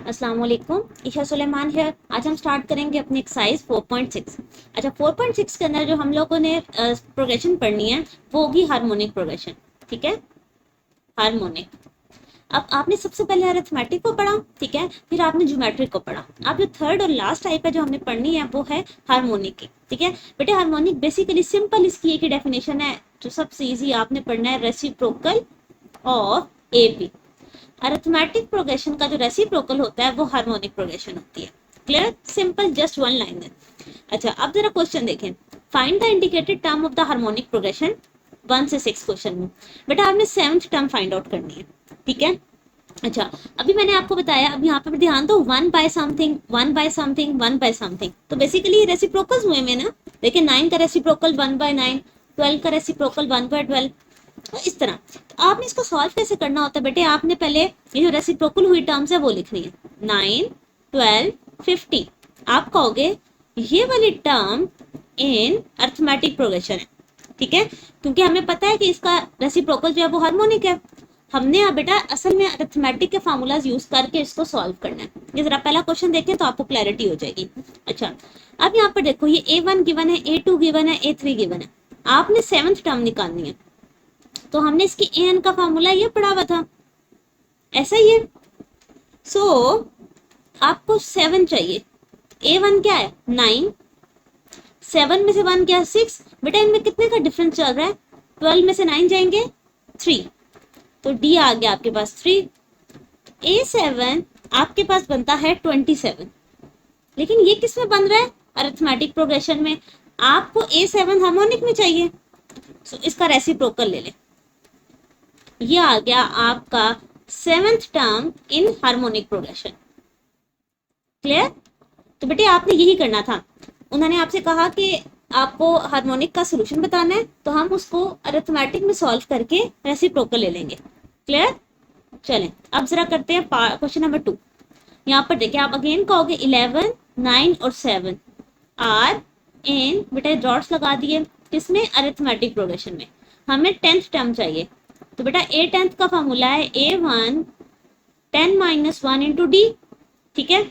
अस्सलाम वालेकुम, ईशा सुलेमान है। आज हम स्टार्ट करेंगे अपनी एक्सरसाइज 4.6। अच्छा, 4.6 के अंदर जो हम लोगों ने प्रोग्रेशन पढ़नी है वो होगी हार्मोनिक प्रोग्रेशन। ठीक है, हार्मोनिक। अब आपने सबसे पहले अरिथमेटिक को पढ़ा, ठीक है, फिर आपने ज्योमेट्रिक को पढ़ा। अब जो थर्ड और लास्ट टाइप है जो हमने पढ़नी है वो है हार्मोनिक की। ठीक है बेटे, हार्मोनिक बेसिकली सिंपल इसकी एक ही डेफिनेशन है जो सबसे इजी आपने पढ़ना है, reciprocal of A B. Arithmetic progression का जो रेसिप्रोकल होता है वो हार्मोनिक प्रोग्रेशन होती है। Clear, simple, just one line है। अच्छा, अब जरा क्वेश्चन देखें। Find the indicated term of the harmonic progression 1 से 6 क्वेश्चन में। बेटा आपने 7th टर्म फाइंड आउट करनी है। ठीक है, अच्छा, अभी मैंने आपको बताया, अब यहाँ पे ध्यान दो, 1 by something 1 by something 1 by something, तो बेसिकली रेसिप्रोकल्स हुए में ना। देखिए 9 का रेसिप्रोकल 1 बाय 9, 12 का रेसिप्रोकल 1 बाय 12, तो इस तरह। तो आपने इसको सॉल्व कैसे करना होता है बेटे, आपने पहले ये जो रेसिप्रोकल हुई टर्म्स है वो लिखनी है। 9, 12, 50। आप कहोगे ये वाली टर्म इन अरिथमेटिक प्रोग्रेशन है। ठीक है, क्योंकि हमें पता है कि इसका रेसिप्रोकल जो है वो हार्मोनिक है। हमने अब बेटा असल में अरिथमेटिक के फार्मूलाज यूज करके इसको सॉल्व करना है। ये जरा पहला क्वेश्चन देखें तो आपको क्लैरिटी हो जाएगी। अच्छा, अब यहाँ पर देखो, ये A1 गिवन है, A2 गिवन है, A3 गिवन है। आपने 7th टर्म निकालनी है, तो हमने इसकी an का फार्मूला ये पढ़ा हुआ था, ऐसा ही है। सो आपको 7 चाहिए। A1 क्या है, 9, 7 में से 1 क्या है, 6। बेटा इनमें कितने का डिफरेंस चल रहा है, 12 में से 9 जाएंगे 3, तो D आ गया आपके पास 3। A7 आपके पास बनता है 27, लेकिन ये किस में बन रहा है, अरिथमेटिक प्रोग्रेशन में। आपको A7 हार्मोनिक में चाहिए, सो इसका रेसिप्रोकल ले ले। ये आ गया आपका 7th term in harmonic progression. Clear, तो बेटे आपने यही करना था। उन्होंने आपसे कहा कि आपको हार्मोनिक का सॉल्यूशन बताना है, तो हम उसको अरिथमेटिक में सॉल्व करके रेसिप्रोकल ले लेंगे। क्लियर, चलें अब जरा करते हैं क्वेश्चन नंबर 2। यहाँ पर देखिए, आप अगेन कहोगे 11, 9 और 7 आर इन, बेटा डॉट्स लगा दिए, किसमें, अरिथमेटिक प्रोग्रेशन में। हमें 10th टर्म चाहिए, तो बेटा A10th का फॉर्मूला है A1 10 माइनस 1 इंटू डी। ठीक है,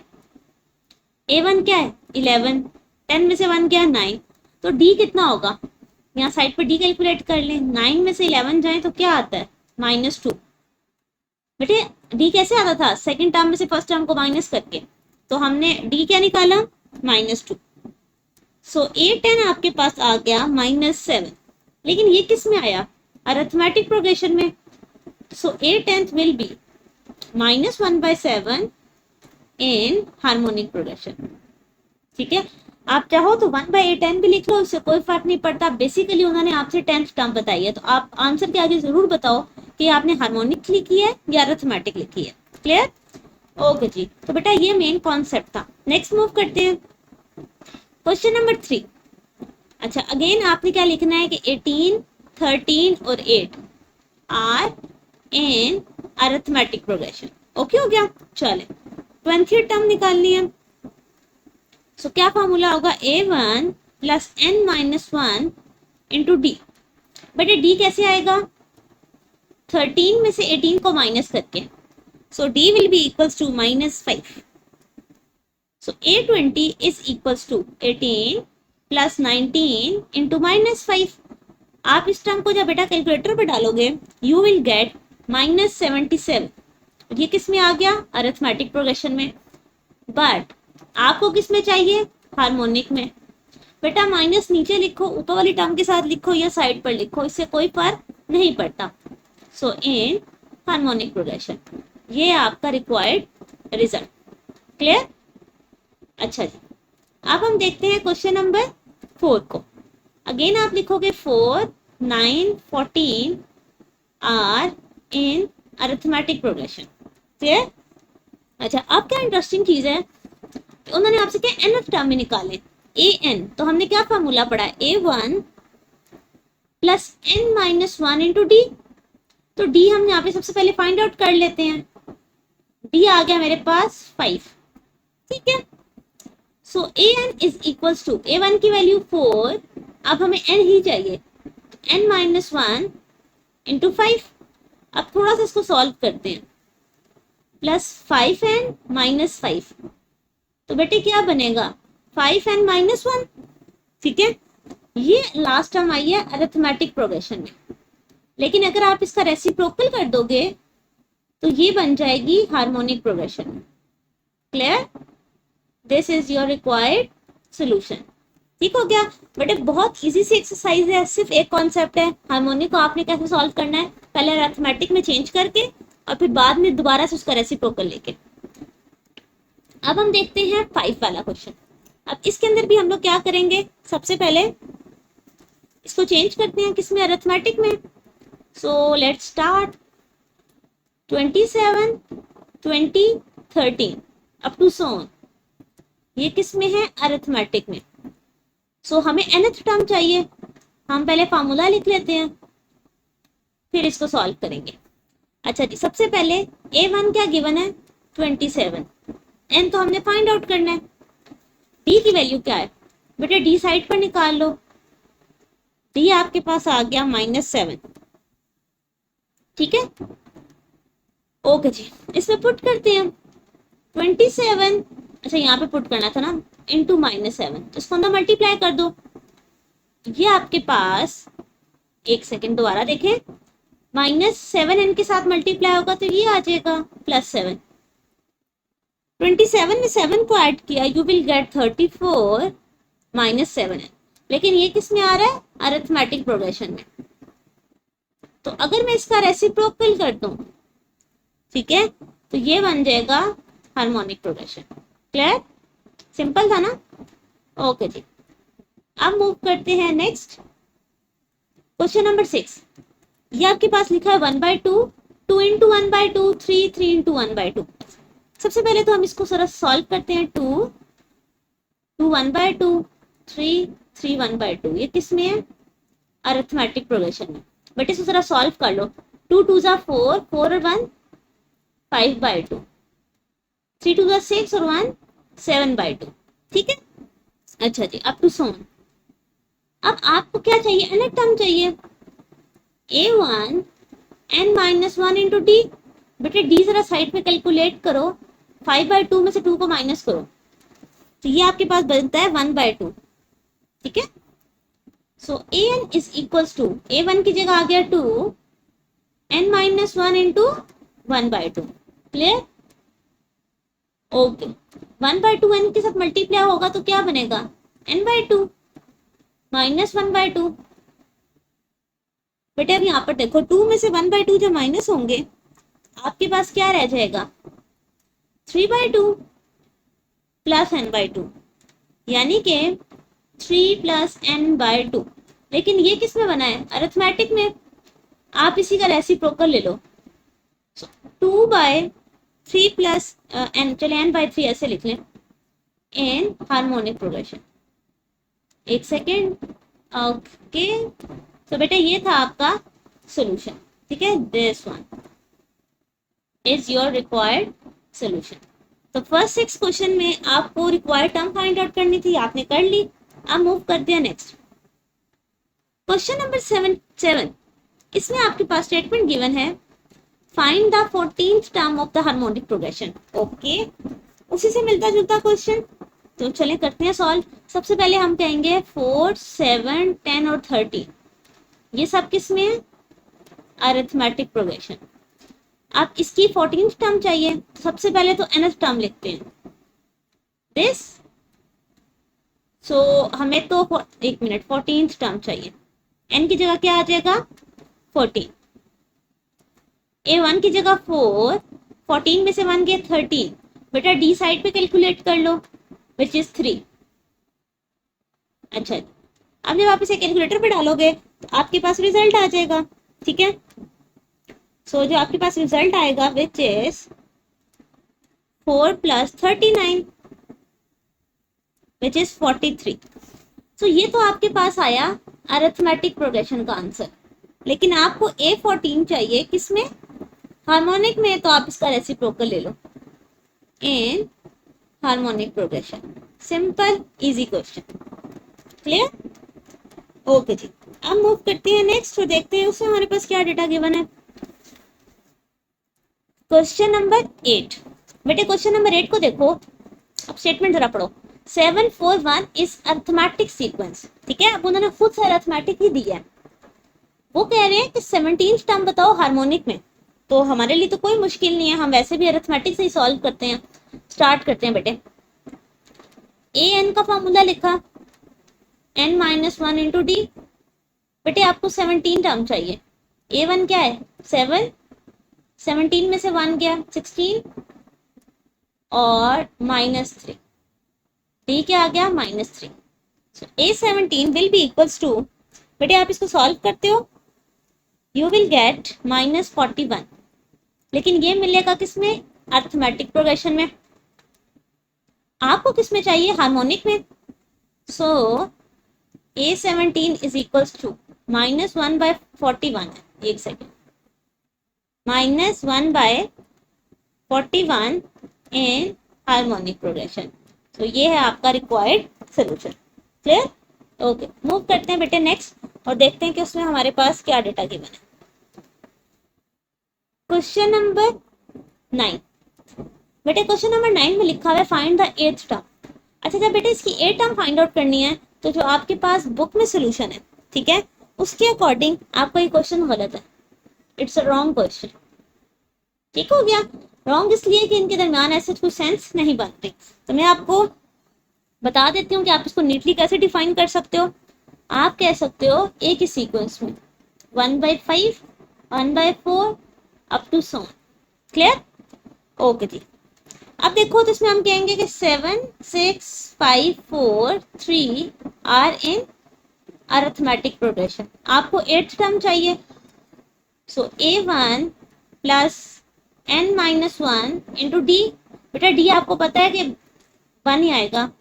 A1 क्या है, 11, 10 में से 1 क्या है, 9, तो D कितना होगा, यहाँ साइड पर D कैलकुलेट कर लें। 9 में से 11 जाए तो क्या आता है, -2। बेटे D कैसे आता था, सेकंड टर्म में से फर्स्ट टर्म को माइनस करके, तो हमने D क्या निकाला, -2। सो A10 आपके पास आ गया -7, लेकिन ये किस में आया, अरिथमेटिक प्रोग्रेशन में। सो A10th will be -1/7 in harmonic progression. ठीक है, आप चाहो तो 1/A10 भी लिख लो, उससे कोई फर्क नहीं पड़ता। बेसिकली उन्होंने आपसे 10th टर्म बताई है, तो आप आंसर के आगे जरूर बताओ कि आपने हार्मोनिक लिखी है या अरिथमेटिक लिखी है। क्लियर, ओके जी, तो बेटा ये मेन कॉन्सेप्ट था। नेक्स्ट मूव करते हैं, क्वेश्चन नंबर 3। अच्छा, अगेन आपने क्या लिखना है कि 18, 13 और 8 are in arithmetic progression. Okay हो गया, चले 20th टर्म निकालनी है। सो क्या फॉर्मूला होगा, A1 plus n minus 1 into D. बेटे D कैसे आएगा, 13 में से 18 को माइनस करके, so D will be equals to -5। So A20 is equals to 18 plus 19 into -5। आप इस टर्म को जब बेटा कैलकुलेटर पे डालोगे, यू विल गेट -77। ये किस में आ गया, अरिथमेटिक प्रोग्रेशन में। बट आपको किस में चाहिए, हार्मोनिक में। बेटा माइनस नीचे लिखो, ऊपर वाली टर्म के साथ लिखो या साइड पर लिखो, इससे कोई फर्क नहीं पड़ता। सो इन हार्मोनिक प्रोग्रेशन, ये आपका रिक्वायर्ड रिजल्ट। क्लियर, अच्छा जी, अब हम देखते हैं क्वेश्चन नंबर 4 को। अगेन आप लिखोगे 4, 9, 14 are in arithmetic progression. Clear, अच्छा, अब क्या इंटरेस्टिंग चीज है, उन्होंने आपसे क्या nth टर्म में निकाले, an, तो हमने क्या फॉर्मूला पढ़ा है, A1 plus n minus 1 into D. तो D हम यहाँ पे सबसे पहले फाइंड आउट कर लेते हैं। D आ गया मेरे पास 5। ठीक है, so an is equals to, A1 की वैल्यू 4, अब हमें n ही चाहिए, n माइनस 1 इंटू 5। अब थोड़ा सा इसको सॉल्व करते हैं। Plus 5n minus 5। तो बेटे क्या बनेगा 5n माइनस 1। ठीक है, ये लास्ट टर्म आई है अरिथमेटिक प्रोग्रेशन में। लेकिन अगर आप इसका रेसिप्रोकल कर दोगे तो ये बन जाएगी harmonic progression. Clear? This is your required solution. ठीक हो गया बेटे, बहुत इजी सी एक्सरसाइज है, सिर्फ एक कॉन्सेप्ट है, हार्मोनिक को आपने कैसे सॉल्व करना है, पहले अरिथमेटिक में चेंज करके और फिर बाद में दोबारा से उसका रेसिप्रोकल लेके। अब हम देखते हैं 5 वाला क्वेश्चन। अब इसके अंदर भी हम लोग क्या करेंगे, सबसे पहले इसको चेंज करते हैं किसमें, अरिथमेटिक में। So let's start. 27, 20, 13 up to so on, ये किस में है, अरिथमेटिक में। सो हमें nth टर्म चाहिए, हम पहले फार्मूला लिख लेते हैं फिर इसको सॉल्व करेंगे। अच्छा जी, सबसे पहले a1 क्या गिवन है 27, n तो हमने फाइंड आउट करना है, d की वैल्यू क्या है बेटे, d साइड पर निकाल लो, d आपके पास आ गया -7। ठीक है, ओके जी, इसमें पुट करते हैं 27, अच्छा यहाँ पे पुट करना था ना, इंटू -7, तो इसको अंदर मल्टीप्लाई कर दो। ये आपके पास, एक सेकेंड दोबारा देखें, -7n के साथ मल्टीप्लाई होगा तो ये आ जाएगा +7। 27 में 7 को ऐड किया, यू विल गेट 34 -7n। लेकिन ये किस में आ रहा है, अरिथमेटिक प्रोग्रेशन में। तो अगर मैं इसका रेसिप्रोकल कर दूं, ठीक है, तो ये बन जाएगा हार्मोनिक प्रोग्रेशन। क्लियर? सिंपल था ना? ओके जी, अब मूव करते हैं नेक्स्ट क्वेश्चन नंबर 6। ये आपके पास लिखा है 1/2, 2 इंटू 1/2, 3, 3 इंटू 1/2। सबसे पहले तो हम इसको जरा सॉल्व करते हैं। 2, 2 1/2, 3, 3 1/2, ये किस में है, अरिथमेटिक प्रोग्रेशन में। बट इसको जरा सॉल्व कर लो। 2 2 जा 4, 4 और 1 5/2, 3 2 जा 6 और 1 7/2। ठीक है, अच्छा जी, अप टू सोन। अब आपको क्या चाहिए, nth टर्म चाहिए, a1 n minus 1 into D. बेटे डी जरा साइड पे कैलकुलेट करो, 5/2 में से 2 को माइनस करो तो ये आपके पास बनता है 1/2। ठीक है, so an is equals to, a1 की जगह आ गया 2, n minus 1 into 1/2। Clear? Okay, 1/2 n के साथ मल्टीप्लाई होगा तो क्या बनेगा, n/2 माइनस 1/2। बेटे अब यहाँ पर देखो, 2 में से 1/2 जो माइनस होंगे, आपके पास क्या रह जाएगा, 3/2 प्लस n/2, यानी कि 3 प्लस n/2। लेकिन ये किस में बना है, अरिथमेटिक में। आप इसी का रेसिप्रोकल ले लो, 2/3 प्लस n, चले n/3 ऐसे लिख लें, इन हार्मोनिक प्रोग्रेशन। एक सेकेंड, ओके, तो बेटा ये था आपका सोल्यूशन। ठीक है, this one is your required solution. तो फर्स्ट 6 क्वेश्चन में आपको रिक्वायर्ड टर्म फाइंड आउट करनी थी, आपने कर ली। अब मूव करते हैं नेक्स्ट क्वेश्चन नंबर 7। इसमें आपके पास स्टेटमेंट गिवन है, find the 14th term of the harmonic progression. Okay, उसी से मिलता जुलता क्वेश्चन, तो चलें करते हैं सॉल्व। सबसे पहले हम कहेंगे 4, 7, 10 और 13, ये सब किस में है, अरिथमेटिक प्रोग्रेशन। अब इसकी 14th टर्म चाहिए, सबसे पहले तो nth टर्म लिखते हैं, दिस। सो हमें तो एक मिनट, 14th टर्म चाहिए, n की जगह क्या आ जाएगा 14, a1 की जगह 4, 14 में से 1 गया 13। बेटा d साइड पे कैलकुलेट कर लो, विच इज 3। अच्छा, अब जब आप इसे कैलकुलेटर पे डालोगे तो आपके पास रिजल्ट आ जाएगा। ठीक है, सो जो आपके पास रिजल्ट आएगा which is 4 plus 39 which is 43। सो ये तो आपके पास आया अरिथमेटिक प्रोग्रेशन का आंसर। लेकिन आपको A14 चाहिए किसमें, हार्मोनिक में, तो आप इसका रेसिप्रोकल ले लो in harmonic progression. Simple easy question. Clear? Okay जी, अब मूव करते हैं नेक्स्ट और देखते हैं उसमें हमारे पास क्या डेटा गिवन है। Question number 8। बेटे क्वेश्चन नंबर 8 को देखो, अब स्टेटमेंट जरा पढ़ो। 741 इज अर्थमेटिक सीक्वेंस, ठीक है, अब उन्होंने खुद से अर्थमेटिक ही दिया है। वो कह रहे हैं कि 17 टर्म बताओ हार्मोनिक में। तो हमारे लिए तो कोई मुश्किल नहीं है, हम वैसे भी अर्थमेटिक से ही सॉल्व करते हैं। स्टार्ट करते हैं बेटे। ए एन का फॉर्मूला लिखा, n minus one into D. बेटे आपको 17 टर्म चाहिए। ए वन क्या है 7, 17 में से 1 गया 16 और -3, डी क्या आ गया -3। So A17 will be equals to, बेटे आप इसको सॉल्व करते हो, यू विल गेट -41। लेकिन ये मिलेगा किसमें, अर्थमेटिक प्रोग्रेशन में। आपको किसमें चाहिए, हार्मोनिक में। सो A17 इज इक्वल्स टू -1/41 है, एक सेकेंड, -1/41 इन हार्मोनिक प्रोग्रेशन। तो ये है आपका required solution. Clear, okay, move करते हैं बेटे नेक्स्ट और देखते हैं कि उसमें हमारे पास क्या डेटा गिवन है। Question number 9। बेटे क्वेश्चन नंबर 9 में लिखा हुआ है फाइंड द 8th टर्म। अच्छा जब बेटे इसकी 8 टर्म फाइंड आउट करनी है तो जो आपके पास बुक में सोल्यूशन है, ठीक है, उसके अकॉर्डिंग आपका ये क्वेश्चन गलत है, इट्स अ रॉन्ग क्वेश्चन। ठीक हो गया, रॉन्ग इसलिए कि इनके दरमियान ऐसे कोई सेंस नहीं बनती। तो मैं आपको बता देती हूँ कि आप इसको नीटली कैसे डिफाइन कर सकते हो। आप कह सकते हो एक ही सीक्वेंस में 1/5, 1/4 up to so. Clear, okay जी। अब देखो तो इसमें हम कहेंगे कि 7, 6, 5, 4, 3 आर इन अरिथमेटिक प्रोग्रेशन। आपको 8th टर्म चाहिए, सो A1 plus n-1 into D. बेटा डी आपको पता है कि 1 ही आएगा,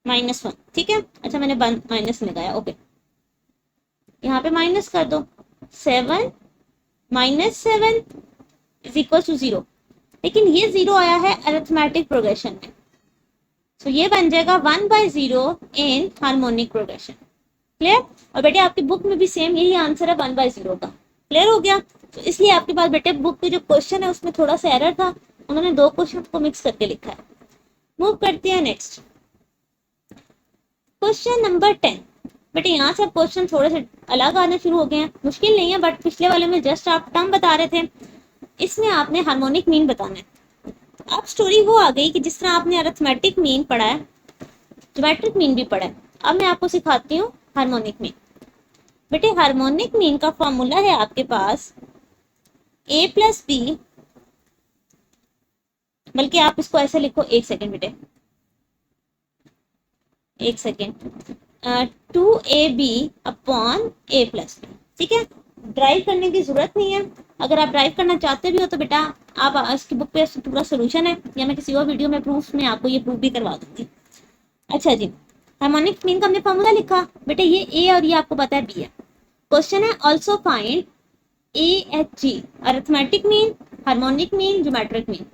-1, ठीक है। अच्छा मैंने माइनस लगाया, ओके, यहाँ पे माइनस कर दो। 7 - 7 इज इक्वल टू 0, लेकिन ये 0 आया है अरिथमेटिक प्रोग्रेशन में, सो ये बन जाएगा 1/0 इन हार्मोनिक प्रोग्रेशन। क्लियर, और बेटे आपकी बुक में भी सेम यही आंसर है 1/0 का। क्लियर हो गया, तो इसलिए आपके पास बेटे बुक के जो क्वेश्चन है उसमें थोड़ा सा एरर था, उन्होंने 2 क्वेश्चन को मिक्स करके लिखा है। मूव करते हैं नेक्स्ट, क्वेश्चन नंबर 10। बेटे यहाँ से अब क्वेश्चन थोड़े से अलग आने शुरू हो गए हैं, मुश्किल नहीं है, बट पिछले वाले में जस्ट आप टर्म बता रहे थे, इसमें आपने हार्मोनिक मीन बताना है। अब स्टोरी वो आ गई कि जिस तरह आपने अरिथमेटिक मीन पढ़ा है, ज्योमेट्रिक मीन भी पढ़ा है, अब मैं आपको सिखाती हूँ हार्मोनिक मीन। बेटे हार्मोनिक मीन का फॉर्मूला है आपके पास a प्लस बी, बल्कि आप इसको ऐसे लिखो, एक सेकेंड बेटे, एक second, 2ab upon a plus b, ठीक है। ड्राइव करने की जरूरत नहीं है, अगर आप ड्राइव करना चाहते भी हो तो बेटा आप इसकी बुक पे पूरा सोल्यूशन है, या मैं किसी और वीडियो में प्रूफ में आपको ये प्रूफ भी करवा दूंगी। अच्छा जी, हार्मोनिक मीन का हमने फॉर्मूला लिखा, बेटे ये a और ये आपको पता है b है। क्वेश्चन है also find AHG, arithmetic mean, harmonic mean, geometric mean,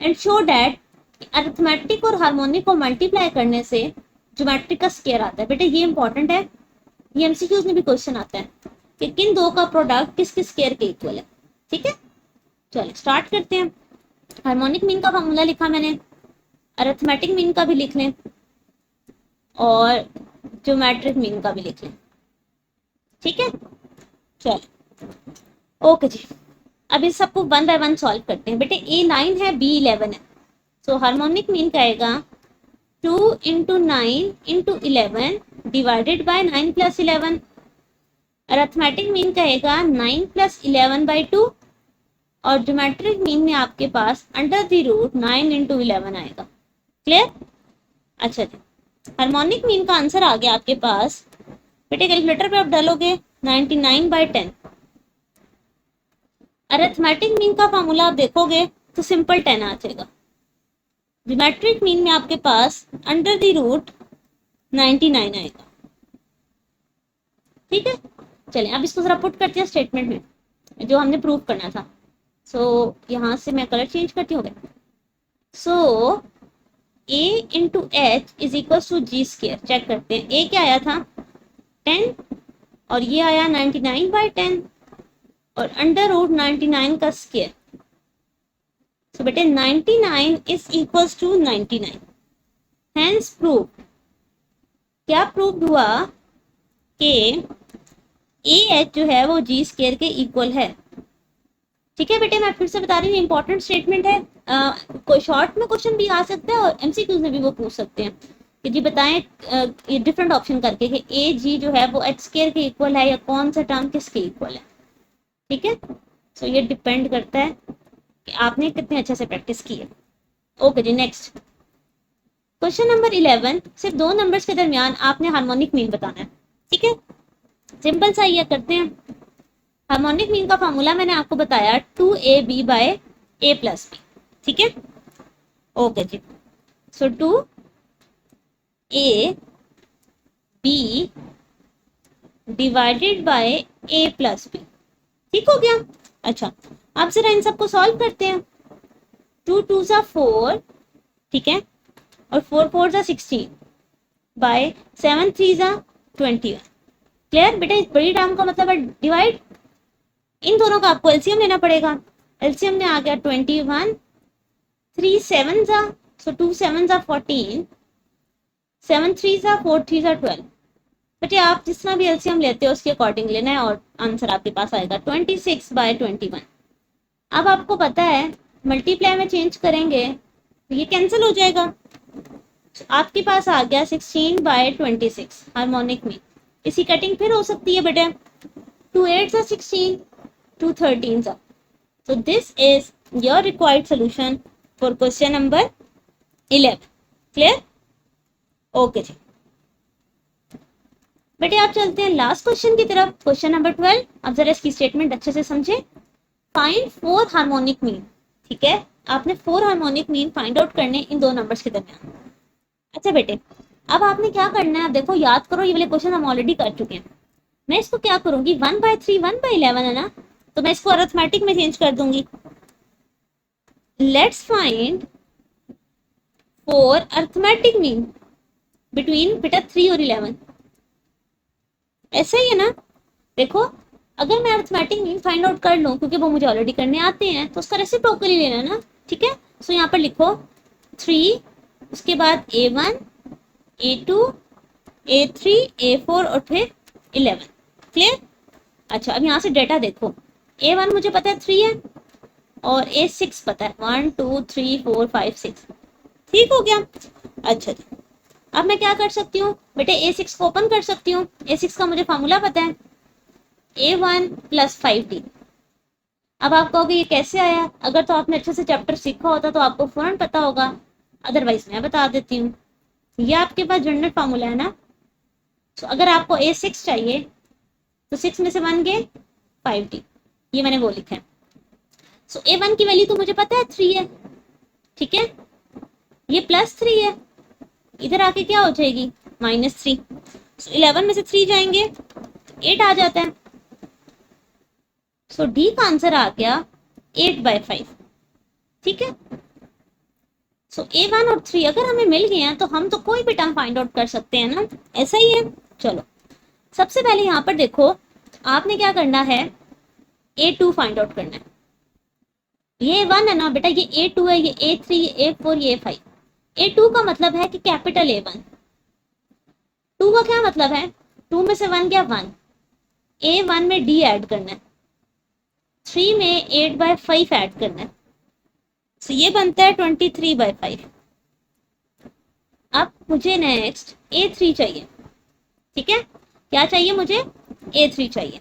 and show that arithmetic और हार्मोनिक को मल्टीप्लाई करने से ज्योमेट्रिक का स्क्वायर आता है। बेटे ये इंपॉर्टेंट है, ये एमसीक्यूज में भी क्वेश्चन आता है कि किन दो का प्रोडक्ट किस किस स्क्वायर के इक्वल है, ठीक है। चलिए स्टार्ट करते हैं। हार्मोनिक मीन का फॉर्मूला लिखा मैंने, अरिथमेटिक मीन का भी लिख लें और ज्योमेट्रिक मीन का भी लिख लें, ठीक है। चलो ओके जी, अब इस सबको 1 बाय 1 सॉल्व करते हैं। बेटे A9 है, B11 है, सो हार्मोनिक मीन का आएगा 2 × 9 × 11 डिवाइडेड बाय 9 + 11। अरिथमेटिक मीन का आएगा 9 + 11/2, और ज्योमेट्रिक मीन में आपके पास √9 × 11 आएगा। क्लियर, अच्छा जी, हार्मोनिक मीन का आंसर आ गया आपके पास। बेटे कैलकुलेटर पे आप डालोगे 99/10। अरिथमेटिक मीन का फॉर्मूला आप देखोगे तो सिंपल 10 आ जाएगा। ज्योमेट्रिक मीन में आपके पास √99 आएगा, ठीक है। चलें अब इसको जरा पुट करते हैं स्टेटमेंट में जो हमने प्रूव करना था। सो यहाँ से मैं कलर चेंज करती हूँ। So a × h is equal to g²। Check करते हैं, a क्या आया था 10 और ये आया 99/10 और √99 का स्क्वायर, सो बेटे 99 is equals to 99, hence prove, क्या प्रूव हुआ कि ए एच जो है वो जी स्केयर के इक्वल है। ठीक है बेटे, मैं फिर से बता रही हूँ, इंपॉर्टेंट स्टेटमेंट है। कोई शॉर्ट में क्वेश्चन भी आ सकता है और एमसीक्यूज में भी वो पूछ सकते हैं कि जी बताएं ये डिफरेंट ऑप्शन करके कि ए जी जो है वो एच स्केयर के इक्वल है या कौन सा टर्म किसके इक्वल है। ठीक है, सो ये डिपेंड करता है कि आपने कितने अच्छे से प्रैक्टिस की है। ओके जी, नेक्स्ट क्वेश्चन नंबर 11, सिर्फ दो नंबर्स के दरमियान आपने हार्मोनिक मीन बताना है। ठीक है, सिंपल सा ये करते हैं। हार्मोनिक मीन का फार्मूला मैंने आपको बताया 2ab bye a plus b. ठीक है, ओके जी, so 2ab divided by a plus b. ठीक हो गया। अच्छा, अब जरा इन सबको सॉल्व करते हैं। 2 2 सा 4, ठीक है, और 4 4 सा 16 बाय 7 3 सा 21। क्लियर बेटा, इस बड़ी टर्म का मतलब है डिवाइड। इन दोनों का आपको एलसीएम लेना पड़ेगा। एलसीएम में आ गया 21, 3 7 सा, सो 2 7 सा 14, 7 3 सा 4 3 सा 12। बेटे आप जिस तरह भी एलसीएम लेते हो उसके अकॉर्डिंग लेना है और आंसर आपके पास आएगा 26 बाय 21। अब आपको पता है मल्टीप्लाई में चेंज करेंगे तो ये कैंसिल हो जाएगा। तो आपके पास आ गया 16 बाय 26 हार्मोनिक में। इसी कटिंग फिर हो सकती है बेटे, 2 8 सा 16, 2 13 सा। So this is your required solution for question number 11. Clear? Okay जी। बेटे आप चलते हैं लास्ट क्वेश्चन की तरफ, क्वेश्चन नंबर 12। अब जरा इसकी स्टेटमेंट अच्छे से समझे। Find 4 harmonic mean. ठीक है, आपने 4 हार्मोनिक मीन फाइंड आउट करने इन दो नंबर्स के दरमियान। अच्छा बेटे, अब आपने क्या करना है, देखो याद करो, ये वाले क्वेश्चन हम ऑलरेडी कर चुके हैं। मैं इसको क्या करूंगी, 1 बाय 3 1 बाय 11 है ना, तो मैं इसको अरिथमेटिक में चेंज कर दूंगी। Let's find 4 arithmetic mean between बेटा 3 और 11। ऐसा ही है ना, देखो अगर मैं अरिथमेटिक मीन फाइंड आउट कर लूं, क्योंकि वो मुझे ऑलरेडी करने आते हैं, तो उसका रेसिप्रोकल ही लेना ना। ठीक है, सो यहाँ पर लिखो 3, उसके बाद A1 A2 A3 A4 और फिर 11। क्लियर? अच्छा, अब यहाँ से डेटा देखो, A1 मुझे पता है 3 है और A6 पता है 1 2 3 4 5 6। ठीक हो गया। अच्छा जी, अब मैं क्या कर सकती हूँ बेटे, A6 को ओपन कर सकती हूँ। A6 का मुझे फार्मूला पता है, A1 प्लस 5D। अब आप कहोगे ये कैसे आया, अगर तो आपने अच्छे से चैप्टर सीखा होता तो आपको फौरन पता होगा, अदरवाइज मैं बता देती हूँ। ये आपके पास जनरल फार्मूला है ना। तो अगर आपको A6 चाहिए तो 6 में से 1 गए 5D, ये मैंने वो लिखा है। सो A1 की वैल्यू तो मुझे पता है 3 है। ठीक है, ये प्लस 3 है, इधर आके क्या हो जाएगी -3। 11 में से 3 जाएंगे तो 8 आ जाता है। सो डी का आंसर आ गया 8 बाय 5। ठीक है, सो A1 और 3 अगर हमें मिल गए हैं तो हम तो कोई भी टर्म फाइंड आउट कर सकते हैं ना, ऐसा ही है। चलो सबसे पहले यहाँ पर देखो, आपने क्या करना है, A2 फाइंड आउट करना है। ये 1 है ना बेटा, ये A2 है, ये A3, ये A4, ये A5। A2 का मतलब है कि कैपिटल A1। 2 का क्या मतलब है, 2 में से 1 गया 1, A1 में D ऐड करना है, 3 में 8 बाय 5 ऐड करना है, तो ये बनता है 23 बाय 5। अब मुझे नेक्स्ट A3 चाहिए। ठीक है, क्या चाहिए मुझे, A3 चाहिए।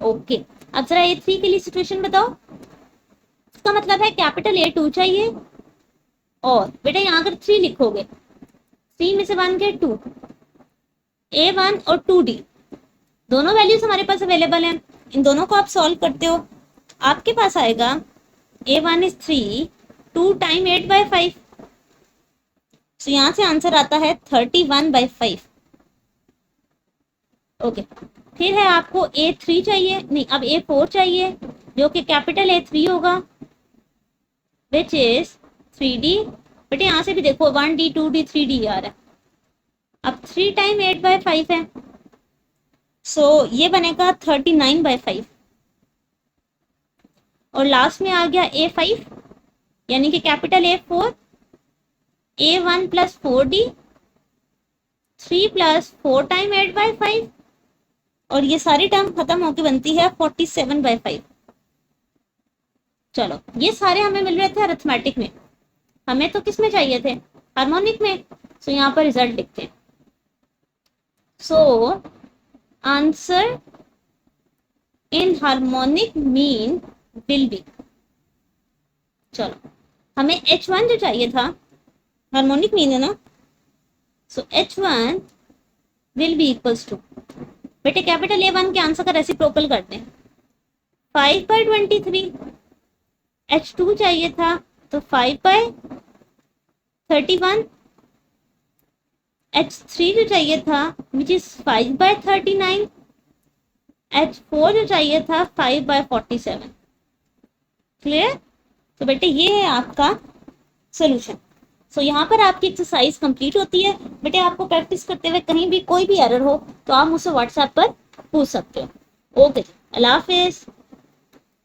ओके, अब जरा A3 के लिए सिचुएशन बताओ। इसका मतलब है कैपिटल A2 चाहिए, और बेटा यहाँ अगर 3 लिखोगे, 3 में से 1 गए 2, A1 और 2D दोनों वैल्यूज हमारे पास अवेलेबल हैं। इन दोनों को आप सॉल्व करते हो, आपके पास आएगा A1 इज 3, 2 टाइम 8 बाय 5। तो यहाँ से आंसर आता है 31 बाय 5। ओके, फिर है आपको A3 चाहिए, नहीं अब A4 चाहिए, जो कि कैपिटल A3 होगा, विच इज 3D। बेटे यहाँ से भी देखो 1D 2D 3D आ रहा है। अब 3 टाइम 8 बाय 5 है, सो ये बनेगा 39 बाय 5। और लास्ट में आ गया A5। यानी कि capital A4, A1 plus 4D, 3 plus 4 time 8/5, और ये सारी टर्म खत्म होकर बनती है 47/5। चलो ये सारे हमें मिल रहे थे अरिथमेटिक में, हमें तो किस में चाहिए थे, हार्मोनिक में। सो यहाँ पर रिजल्ट लिखते हैं। So answer in harmonic mean will be, चलो हमें H1 जो चाहिए था, हार्मोनिक मीन है ना, so H1 will be equals to, बेटे कैपिटल A1 के आंसर का रेसिप्रोकल करते हैं, 5/23। H2 चाहिए था तो 5/31। H3 जो चाहिए था विच इज 5/39। H4 जो चाहिए था 5/47। क्लियर? तो बेटे ये है आपका सोल्यूशन। सो यहाँ पर आपकी एक्सरसाइज कंप्लीट होती है। बेटे आपको प्रैक्टिस करते हुए कहीं भी कोई भी एरर हो तो आप मुझसे व्हाट्सएप पर पूछ सकते हो। ओके, अल्लाह हाफिज।